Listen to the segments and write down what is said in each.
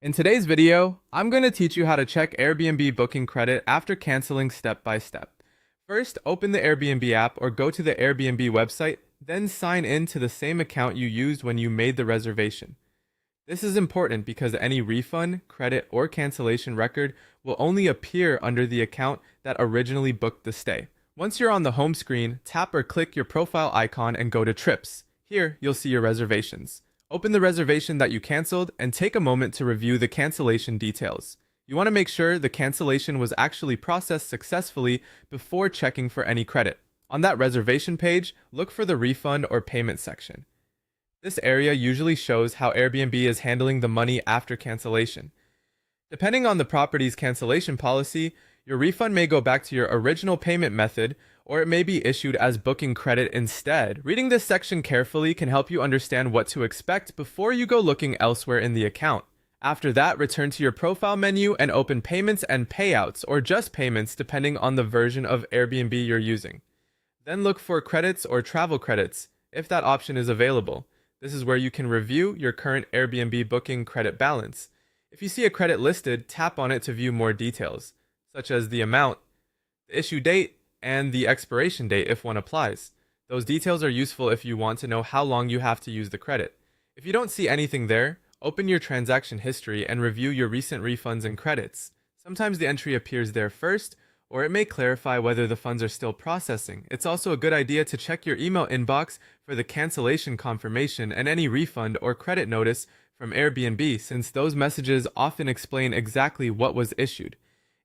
In today's video, I'm going to teach you how to check Airbnb booking credit after canceling step by step. First, open the Airbnb app or go to the Airbnb website, then sign in to the same account you used when you made the reservation. This is important because any refund, credit, or cancellation record will only appear under the account that originally booked the stay. Once you're on the home screen, tap or click your profile icon and go to Trips. Here, you'll see your reservations. Open the reservation that you canceled and take a moment to review the cancellation details. You want to make sure the cancellation was actually processed successfully before checking for any credit. On that reservation page, look for the refund or payment section. This area usually shows how Airbnb is handling the money after cancellation. Depending on the property's cancellation policy, your refund may go back to your original payment method, or it may be issued as booking credit instead. Reading this section carefully can help you understand what to expect before you go looking elsewhere in the account. After that, return to your profile menu and open Payments and Payouts, or just Payments depending on the version of Airbnb you're using. Then look for Credits or Travel Credits, if that option is available. This is where you can review your current Airbnb booking credit balance. If you see a credit listed, tap on it to view more details, such as the amount, the issue date, and the expiration date if one applies. Those details are useful if you want to know how long you have to use the credit. If you don't see anything there, open your transaction history and review your recent refunds and credits. Sometimes the entry appears there first, or it may clarify whether the funds are still processing. It's also a good idea to check your email inbox for the cancellation confirmation and any refund or credit notice from Airbnb, since those messages often explain exactly what was issued.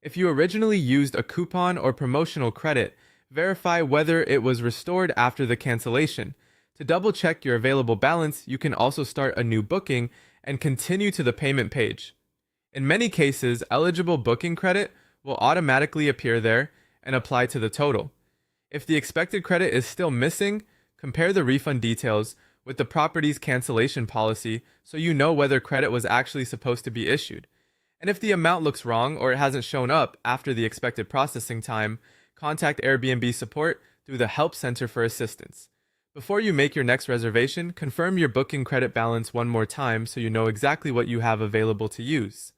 If you originally used a coupon or promotional credit, verify whether it was restored after the cancellation. To double check your available balance, you can also start a new booking and continue to the payment page. In many cases, eligible booking credit will automatically appear there and apply to the total. If the expected credit is still missing, compare the refund details with the property's cancellation policy so you know whether credit was actually supposed to be issued. And if the amount looks wrong or it hasn't shown up after the expected processing time, contact Airbnb support through the Help Center for assistance. Before you make your next reservation, confirm your booking credit balance one more time so you know exactly what you have available to use.